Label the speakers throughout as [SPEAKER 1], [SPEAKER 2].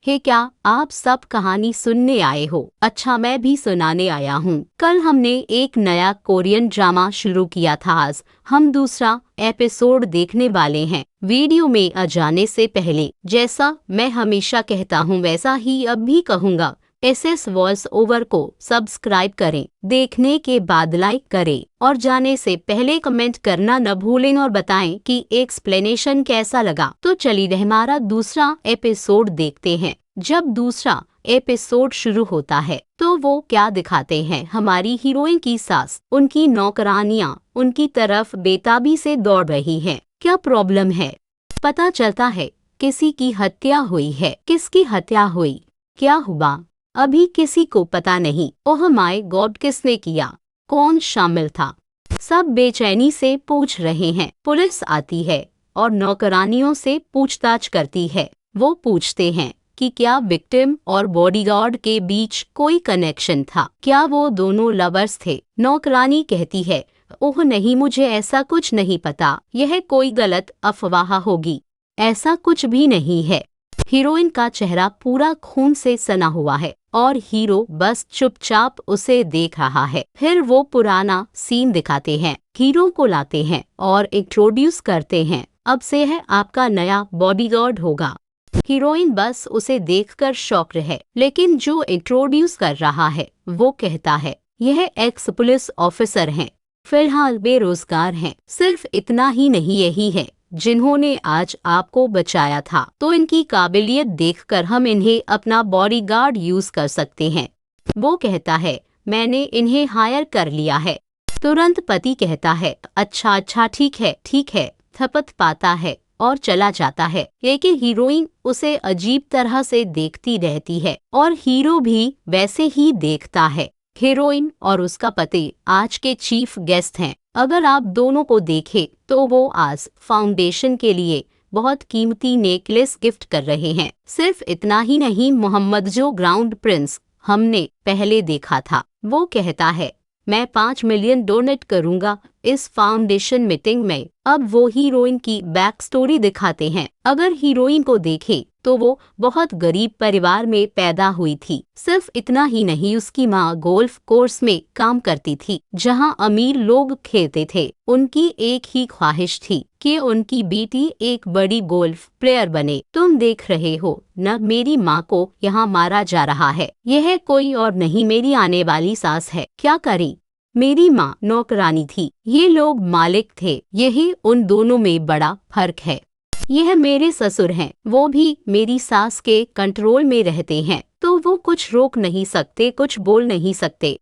[SPEAKER 1] हे क्या आप सब कहानी सुनने आए हो? अच्छा, मैं भी सुनाने आया हूँ। कल हमने एक नया कोरियन ड्रामा शुरू किया था। आज हम दूसरा एपिसोड देखने वाले हैं। वीडियो में जाने से पहले जैसा मैं हमेशा कहता हूँ वैसा ही अब भी कहूँगा, SS वॉइस ओवर को सब्सक्राइब करें, देखने के बाद लाइक करें और जाने से पहले कमेंट करना न भूलें और बताएं कि एक्सप्लेनेशन कैसा लगा। तो चलिए हमारा दूसरा एपिसोड देखते हैं। जब दूसरा एपिसोड शुरू होता है तो वो क्या दिखाते हैं? हमारी हीरोइन की सास, उनकी नौकरानियां उनकी तरफ बेताबी से दौड़ रही हैं। क्या प्रॉब्लम है? पता चलता है किसी की हत्या हुई है। किसकी हत्या हुई? क्या हुआ? अभी किसी को पता नहीं। ओह माय गॉड, किसने किया? कौन शामिल था? सब बेचैनी से पूछ रहे हैं। पुलिस आती है और नौकरानियों से पूछताछ करती है। वो पूछते हैं कि क्या विक्टिम और बॉडीगार्ड के बीच कोई कनेक्शन था? क्या वो दोनों लवर्स थे? नौकरानी कहती है, ओह नहीं, मुझे ऐसा कुछ नहीं पता, यह कोई गलत अफवाह होगी, ऐसा कुछ भी नहीं है। हीरोइन का चेहरा पूरा खून से सना हुआ है और हीरो बस चुपचाप उसे देख रहा है। फिर वो पुराना सीन दिखाते हैं। हीरो को लाते हैं और इंट्रोड्यूस करते हैं। अब से है आपका नया बॉडीगार्ड होगा। हीरोइन बस उसे देखकर शॉक्ड है, लेकिन जो इंट्रोड्यूस कर रहा है वो कहता है यह एक्स पुलिस ऑफिसर हैं, फिलहाल बेरोजगार हैं। सिर्फ इतना ही नहीं, यही है जिन्होंने आज आपको बचाया था, तो इनकी काबिलियत देखकर हम इन्हें अपना बॉडीगार्ड यूज कर सकते हैं। वो कहता है मैंने इन्हें हायर कर लिया है। तुरंत पति कहता है अच्छा अच्छा, ठीक है, थपथ पाता है और चला जाता है। लेकिन हीरोइन उसे अजीब तरह से देखती रहती है और हीरो भी वैसे ही देखता है। हीरोइन और उसका पति आज के चीफ गेस्ट हैं। अगर आप दोनों को देखें तो वो आज फाउंडेशन के लिए बहुत कीमती नेकलेस गिफ्ट कर रहे हैं। सिर्फ इतना ही नहीं, मोहम्मद जो ग्राउंड प्रिंस हमने पहले देखा था, वो कहता है मैं 5 मिलियन डोनेट करूंगा इस फाउंडेशन मीटिंग में। अब वो हीरोइन की बैक स्टोरी दिखाते हैं। अगर हीरोइन को देखें तो वो बहुत गरीब परिवार में पैदा हुई थी। सिर्फ इतना ही नहीं, उसकी माँ गोल्फ कोर्स में काम करती थी जहाँ अमीर लोग खेलते थे। उनकी एक ही ख्वाहिश थी कि उनकी बेटी एक बड़ी गोल्फ प्लेयर बने। तुम देख रहे हो न, मेरी माँ को यहाँ मारा जा रहा है। यह कोई और नहीं, मेरी आने वाली सास है। क्या करें? मेरी माँ नौकरानी थी, ये लोग मालिक थे। यही उन दोनों में बड़ा फर्क है। यह मेरे ससुर हैं, वो भी मेरी सास के कंट्रोल में रहते हैं, तो वो कुछ रोक नहीं सकते, कुछ बोल नहीं सकते।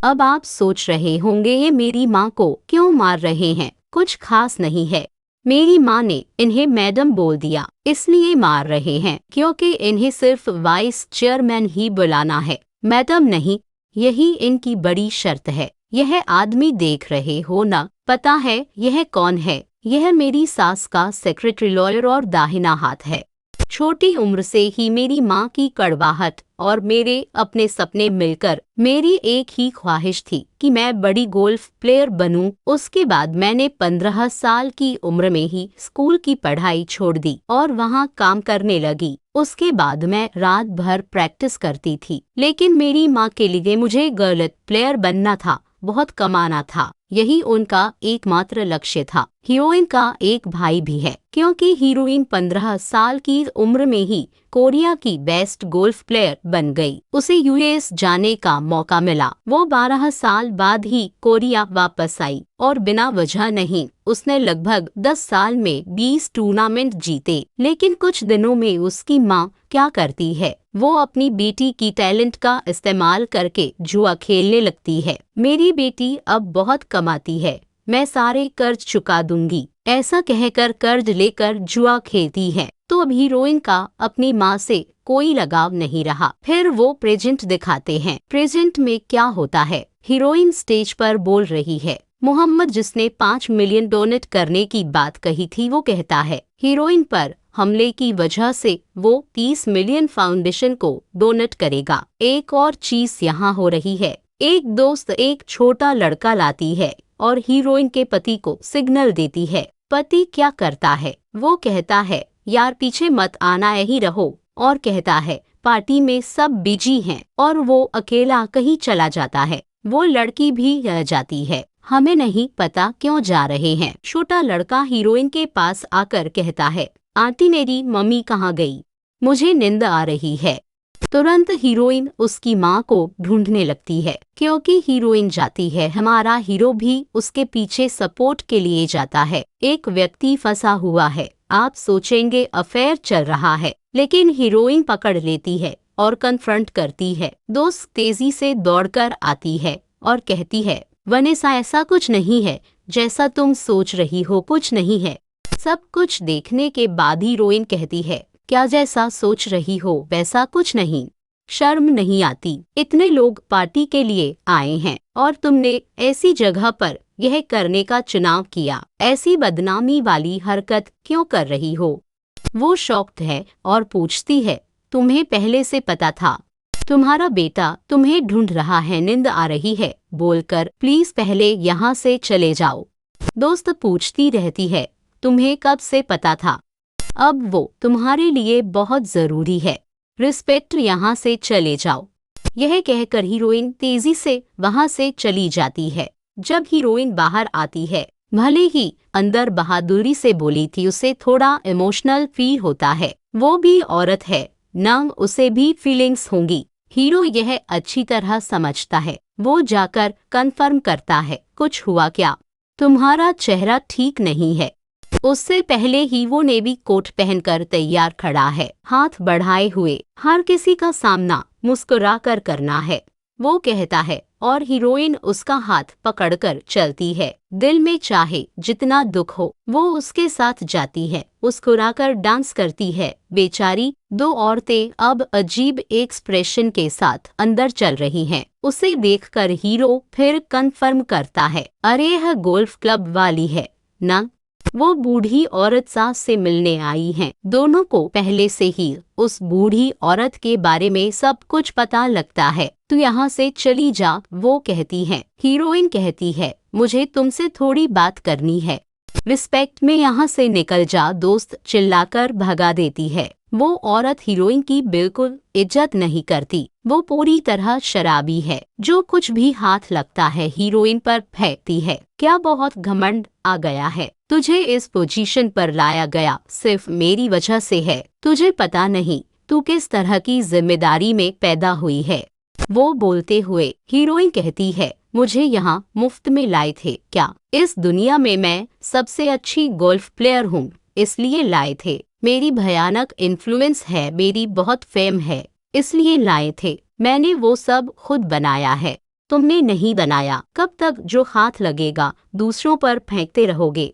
[SPEAKER 1] अब आप सोच रहे होंगे ये मेरी माँ को क्यों मार रहे हैं? कुछ खास नहीं है। मेरी माँ ने इन्हें मैडम बोल दिया, इसलिए मार रहे हैं, क्योंकि इन्हें सिर्फ वाइस चेयरमैन ही बुलाना है, मैडम नहीं। यही इनकी बड़ी शर्त है। यह आदमी देख रहे हो ना, पता है यह कौन है? यह मेरी सास का सेक्रेटरी, लॉयर और दाहिना हाथ है। छोटी उम्र से ही मेरी माँ की कड़वाहट और मेरे अपने सपने मिलकर मेरी एक ही ख्वाहिश थी कि मैं बड़ी गोल्फ प्लेयर बनूं। उसके बाद मैंने 15 साल की उम्र में ही स्कूल की पढ़ाई छोड़ दी और वहाँ काम करने लगी। उसके बाद मैं रात भर प्रैक्टिस करती थी, लेकिन मेरी माँ के लिए मुझे गोल्फ प्लेयर बनना था, बहुत कमाना था। यही उनका एकमात्र लक्ष्य था। हीरोइन का एक भाई भी है, क्योंकि हीरोइन 15 साल की उम्र में ही कोरिया की बेस्ट गोल्फ प्लेयर बन गई। उसे US जाने का मौका मिला। वो 12 साल बाद ही कोरिया वापस आई और बिना वजह नहीं, उसने लगभग 10 साल में 20 टूर्नामेंट जीते। लेकिन कुछ दिनों में उसकी माँ क्या करती है, वो अपनी बेटी की टैलेंट का इस्तेमाल करके जुआ खेलने लगती है। मेरी बेटी अब बहुत कमाती है, मैं सारे कर्ज चुका दूंगी, ऐसा कहकर कर्ज लेकर जुआ खेलती है। तो अब हीरोइन का अपनी माँ से कोई लगाव नहीं रहा। फिर वो प्रेजेंट दिखाते हैं। प्रेजेंट में क्या होता है? हीरोइन स्टेज पर बोल रही है। मोहम्मद जिसने 5 मिलियन डोनेट करने की बात कही थी, वो कहता है हीरोइन पर हमले की वजह से वो 30 मिलियन फाउंडेशन को डोनेट करेगा। एक और चीज यहाँ हो रही है, एक दोस्त एक छोटा लड़का लाती है और हीरोइन के पति को सिग्नल देती है। पति क्या करता है? वो कहता है यार पीछे मत आना, यही रहो, और कहता है पार्टी में सब बिजी हैं और वो अकेला कहीं चला जाता है। वो लड़की भी रह जाती है, हमें नहीं पता क्यों जा रहे हैं। छोटा लड़का हीरोइन के पास आकर कहता है, आंटी मेरी मम्मी कहाँ गई, मुझे नींद आ रही है। तुरंत हीरोइन उसकी माँ को ढूंढने लगती है। क्योंकि हीरोइन जाती है, हमारा हीरो भी उसके पीछे सपोर्ट के लिए जाता है। एक व्यक्ति फंसा हुआ है, आप सोचेंगे अफेयर चल रहा है, लेकिन हीरोइन पकड़ लेती है और कन्फ्रंट करती है। दोस्त तेजी से दौड़कर आती है और कहती है, वनेसा ऐसा कुछ नहीं है जैसा तुम सोच रही हो, कुछ नहीं है। सब कुछ देखने के बाद हीरोइन कहती है, क्या जैसा सोच रही हो वैसा कुछ नहीं। शर्म नहीं आती, इतने लोग पार्टी के लिए आए हैं और तुमने ऐसी जगह पर यह करने का चुनाव किया। ऐसी बदनामी वाली हरकत क्यों कर रही हो। वो शॉक्ड है और पूछती है, तुम्हें पहले से पता था? तुम्हारा बेटा तुम्हें ढूंढ रहा है, नींद आ रही है बोलकर प्लीज पहले यहाँ से चले जाओ। दोस्त पूछती रहती है, तुम्हें कब से पता था? अब वो तुम्हारे लिए बहुत जरूरी है, रिस्पेक्ट, यहाँ से चले जाओ। यह कहकर हीरोइन तेजी से वहाँ से चली जाती है। जब हीरोइन बाहर आती है, भले ही अंदर बहादुरी से बोली थी, उसे थोड़ा इमोशनल फील होता है। वो भी औरत है ना, उसे भी फीलिंग्स होंगी। हीरो यह अच्छी तरह समझता है। वो जाकर कंफर्म करता है, कुछ हुआ क्या? तुम्हारा चेहरा ठीक नहीं है। उससे पहले ही वो नेवी कोट पहनकर तैयार खड़ा है, हाथ बढ़ाए हुए। हर किसी का सामना मुस्कुराकर करना है, वो कहता है, और हीरोइन उसका हाथ पकड़कर चलती है। दिल में चाहे जितना दुख हो वो उसके साथ जाती है, मुस्कुराकर डांस करती है। बेचारी दो औरतें अब अजीब एक्सप्रेशन के साथ अंदर चल रही हैं। उसे देखकर हीरो फिर कंफर्म करता है, अरे यह गोल्फ क्लब वाली है ना? वो बूढ़ी औरत सास से मिलने आई हैं। दोनों को पहले से ही उस बूढ़ी औरत के बारे में सब कुछ पता लगता है। तू यहाँ से चली जा, वो कहती है। हीरोइन कहती है, मुझे तुमसे थोड़ी बात करनी है, रिस्पेक्ट में यहाँ से निकल जा। दोस्त चिल्लाकर भगा देती है। वो औरत हीरोइन की बिल्कुल इज्जत नहीं करती। वो पूरी तरह शराबी है, जो कुछ भी हाथ लगता है हीरोइन पर फेंकती है। क्या बहुत घमंड आ गया है? तुझे इस पोजीशन पर लाया गया सिर्फ मेरी वजह से है। तुझे पता नहीं तू किस तरह की जिम्मेदारी में पैदा हुई है। वो बोलते हुए हीरोइन कहती है, मुझे यहाँ मुफ्त में लाए थे क्या? इस दुनिया में मैं सबसे अच्छी गोल्फ प्लेयर हूँ, इसलिए लाए थे। मेरी भयानक इन्फ्लुएंस है, मेरी बहुत फेम है, इसलिए लाए थे। मैंने वो सब खुद बनाया है, तुमने नहीं बनाया। कब तक जो हाथ लगेगा दूसरों पर फेंकते रहोगे?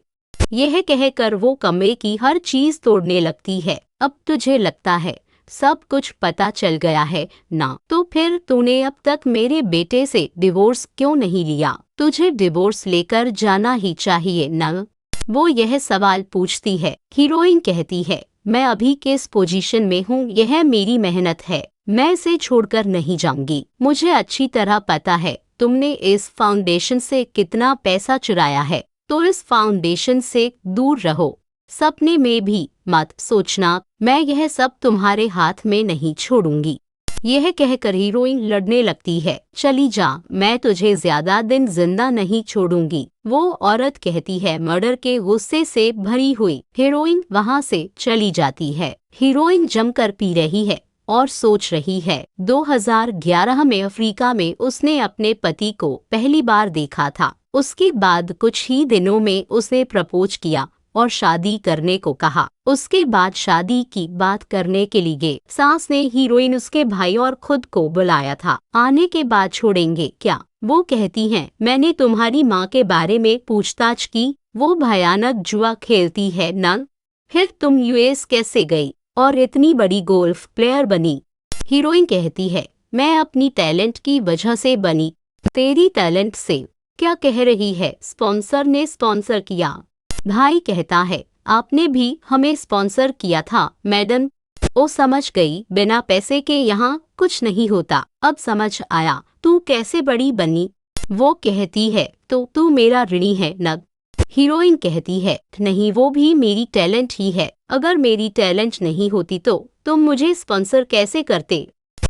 [SPEAKER 1] यह कहकर वो कमरे की हर चीज तोड़ने लगती है। अब तुझे लगता है सब कुछ पता चल गया है ना? तो फिर तूने अब तक मेरे बेटे से डिवोर्स क्यों नहीं लिया? तुझे डिवोर्स लेकर जाना ही चाहिए ना? वो यह सवाल पूछती है। हीरोइन कहती है, मैं अभी किस पोजीशन में हूँ, यह मेरी मेहनत है, मैं इसे छोड़कर नहीं जाऊंगी। मुझे अच्छी तरह पता है तुमने इस फाउंडेशन से कितना पैसा चुराया है, तो इस फाउंडेशन से दूर रहो। सपने में भी मत सोचना, मैं यह सब तुम्हारे हाथ में नहीं छोड़ूंगी। यह कहकर हीरोइन लड़ने लगती है। चली जा, मैं तुझे ज्यादा दिन जिंदा नहीं छोड़ूंगी। वो औरत कहती है। मर्डर के गुस्से से भरी हुई हीरोइन वहाँ से चली जाती है। हीरोइन जमकर पी रही है और सोच रही है। 2011 में अफ्रीका में उसने अपने पति को पहली बार देखा था। उसके बाद कुछ ही दिनों में उसने प्रपोज किया और शादी करने को कहा। उसके बाद शादी की बात करने के लिए सास ने हीरोइन, उसके भाई और खुद को बुलाया था। आने के बाद छोड़ेंगे क्या? वो कहती हैं, मैंने तुम्हारी माँ के बारे में पूछताछ की, वो भयानक जुआ खेलती है ना? फिर तुम यूएस कैसे गई और इतनी बड़ी गोल्फ प्लेयर बनी? हीरोइन कहती है, मैं अपनी टैलेंट की वजह से बनी। तेरी टैलेंट से? क्या कह रही है? स्पॉन्सर ने स्पॉन्सर किया। भाई कहता है, आपने भी हमें स्पॉन्सर किया था मैडम। ओ समझ गई, बिना पैसे के यहाँ कुछ नहीं होता। अब समझ आया तू कैसे बड़ी बनी। वो कहती है, तो तू मेरा ऋणी है नग? हीरोइन कहती है, नहीं, वो भी मेरी टैलेंट ही है। अगर मेरी टैलेंट नहीं होती तो तुम मुझे स्पॉन्सर कैसे करते।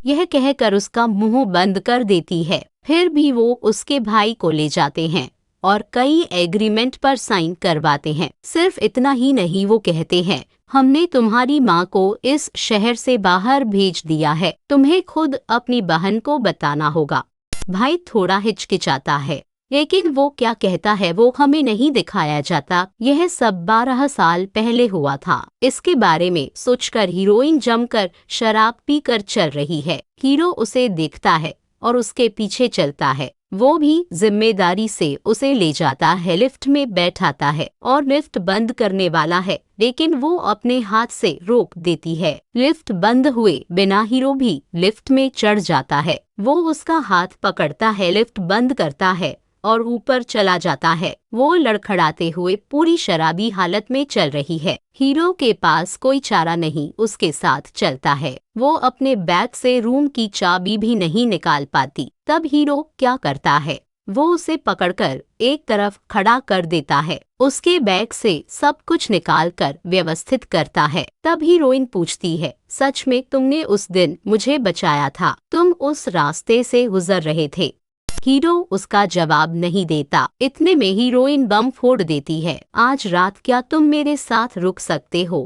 [SPEAKER 1] यह कहकर उसका मुंह बंद कर देती है। फिर भी वो उसके भाई को ले जाते हैं और कई एग्रीमेंट पर साइन करवाते हैं। सिर्फ इतना ही नहीं, वो कहते हैं हमने तुम्हारी माँ को इस शहर से बाहर भेज दिया है, तुम्हें खुद अपनी बहन को बताना होगा। भाई थोड़ा हिचकिचाता है, लेकिन वो क्या कहता है वो हमें नहीं दिखाया जाता। यह सब 12 साल पहले हुआ था। इसके बारे में सोचकर हीरोइन जमकर शराब पीकर चल रही है। हीरो उसे देखता है और उसके पीछे चलता है। वो भी जिम्मेदारी से उसे ले जाता है, लिफ्ट में बैठाता है और लिफ्ट बंद करने वाला है, लेकिन वो अपने हाथ से रोक देती है। लिफ्ट बंद हुए बिना हीरो भी लिफ्ट में चढ़ जाता है। वो उसका हाथ पकड़ता है, लिफ्ट बंद करता है और ऊपर चला जाता है। वो लड़खड़ाते हुए पूरी शराबी हालत में चल रही है। हीरो के पास कोई चारा नहीं, उसके साथ चलता है। वो अपने बैग से रूम की चाबी भी नहीं निकाल पाती। तब हीरो क्या करता है, वो उसे पकड़कर एक तरफ खड़ा कर देता है, उसके बैग से सब कुछ निकालकर व्यवस्थित करता है। तब हीरोइन पूछती है, सच में तुमने उस दिन मुझे बचाया था, तुम उस रास्ते से गुजर रहे थे। हीरो उसका जवाब नहीं देता। इतने में हीरोइन बम फोड़ देती है। आज रात क्या तुम मेरे साथ रुक सकते हो।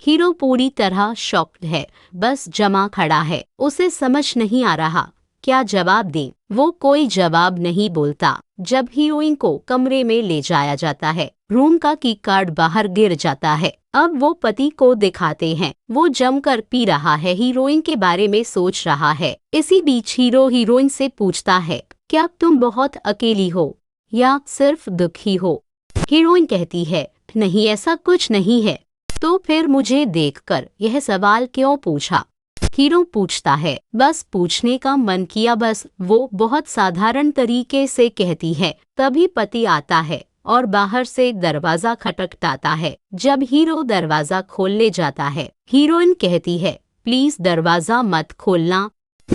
[SPEAKER 1] हीरो पूरी तरह शॉक्ड है, बस जमा खड़ा है। उसे समझ नहीं आ रहा क्या जवाब दे। वो कोई जवाब नहीं बोलता। जब हीरोइन को कमरे में ले जाया जाता है, रूम का की कार्ड बाहर गिर जाता है। अब वो पति को दिखाते हैं। वो जमकर पी रहा है, हीरोइन के बारे में सोच रहा है। इसी बीच हीरो हीरोइन से पूछता है, क्या तुम बहुत अकेली हो या सिर्फ दुखी हो। हीरोइन कहती है, नहीं ऐसा कुछ नहीं है। तो फिर मुझे देखकर यह सवाल क्यों पूछा। हीरो पूछता है, बस पूछने का मन किया बस। वो बहुत साधारण तरीके से कहती है। तभी पति आता है और बाहर से दरवाजा खटखटाता है। जब हीरो दरवाजा खोलने जाता है, हीरोइन कहती है, प्लीज दरवाजा मत खोलना,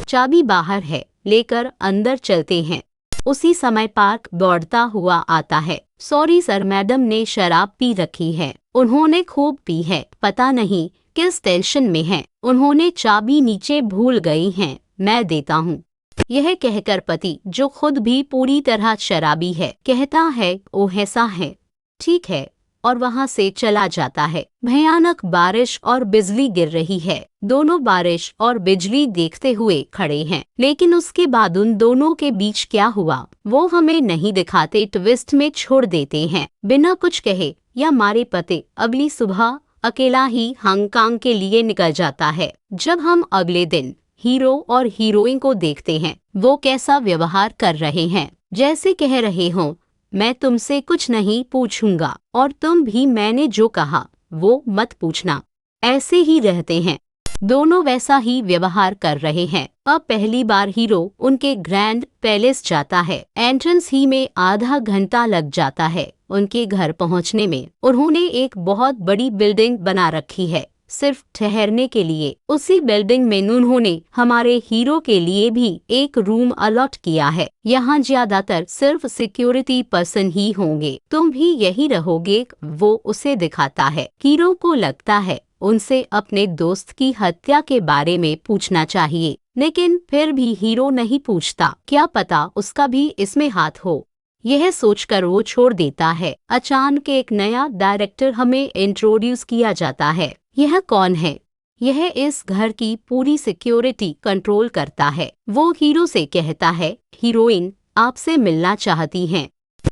[SPEAKER 1] चाबी बाहर है, लेकर अंदर चलते हैं। उसी समय पार्क दौड़ता हुआ आता है। सॉरी सर, मैडम ने शराब पी रखी है, उन्होंने खूब पी है, पता नहीं किस टेंशन में है, उन्होंने चाबी नीचे भूल गई हैं, मैं देता हूँ। यह कहकर पति, जो खुद भी पूरी तरह शराबी है, कहता है ओ ऐसा है, ठीक है, और वहाँ से चला जाता है। भयानक बारिश और बिजली गिर रही है। दोनों बारिश और बिजली देखते हुए खड़े हैं, लेकिन उसके बाद उन दोनों के बीच क्या हुआ वो हमें नहीं दिखाते, ट्विस्ट में छोड़ देते हैं। बिना कुछ कहे या मारे पति अगली सुबह अकेला ही हांगकांग के लिए निकल जाता है। जब हम अगले दिन हीरो और हीरोइन को देखते हैं, वो कैसा व्यवहार कर रहे हैं, जैसे कह रहे हों मैं तुमसे कुछ नहीं पूछूंगा और तुम भी मैंने जो कहा वो मत पूछना, ऐसे ही रहते हैं। दोनों वैसा ही व्यवहार कर रहे हैं। अब पहली बार हीरो उनके ग्रैंड पैलेस जाता है। एंट्रेंस ही में आधा घंटा लग जाता है उनके घर पहुंचने में। उन्होंने एक बहुत बड़ी बिल्डिंग बना रखी है सिर्फ ठहरने के लिए। उसी बिल्डिंग में उन्होंने हमारे हीरो के लिए भी एक रूम अलॉट किया है। यहाँ ज्यादातर सिर्फ सिक्योरिटी पर्सन ही होंगे, तुम भी यही रहोगे, वो उसे दिखाता है। हीरो को लगता है उनसे अपने दोस्त की हत्या के बारे में पूछना चाहिए, लेकिन फिर भी हीरो नहीं पूछता, क्या पता उसका भी इसमें हाथ हो। यह सोचकर वो छोड़ देता है। अचानक एक नया डायरेक्टर हमें इंट्रोड्यूस किया जाता है। यह कौन है? यह इस घर की पूरी सिक्योरिटी कंट्रोल करता है। वो हीरो से कहता है, हीरोइन आपसे मिलना चाहती हैं।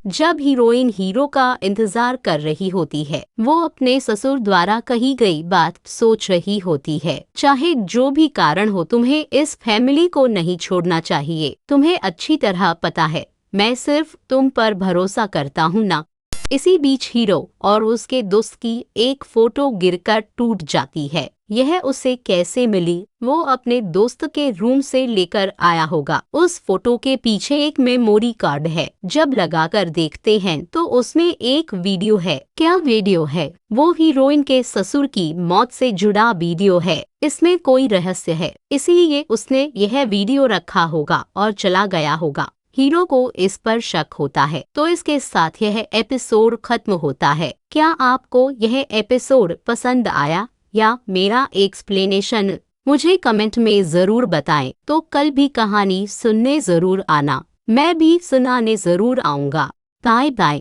[SPEAKER 1] जब हीरोइन हीरो का इंतजार कर रही होती है, वो अपने ससुर द्वारा कही गई बात सोच रही होती है। चाहे जो भी कारण हो, तुम्हें इस फैमिली को नहीं छोड़ना चाहिए। तुम्हें अच्छी तरह पता है मैं सिर्फ तुम पर भरोसा करता हूँ ना। इसी बीच हीरो और उसके दोस्त की एक फोटो गिरकर टूट जाती है। यह उसे कैसे मिली? वो अपने दोस्त के रूम से लेकर आया होगा। उस फोटो के पीछे एक मेमोरी कार्ड है। जब लगाकर देखते हैं तो उसमें एक वीडियो है। क्या वीडियो है? वो हीरोइन के ससुर की मौत से जुड़ा वीडियो है। इसमें कोई रहस्य है, इसीलिए उसने यह वीडियो रखा होगा और चला गया होगा। हीरो को इस पर शक होता है। तो इसके साथ यह एपिसोड खत्म होता है। क्या आपको यह एपिसोड पसंद आया? या मेरा एक्सप्लेनेशन मुझे कमेंट में ज़रूर बताएं। तो कल भी कहानी सुनने ज़रूर आना, मैं भी सुनाने ज़रूर आऊँगा। Bye bye.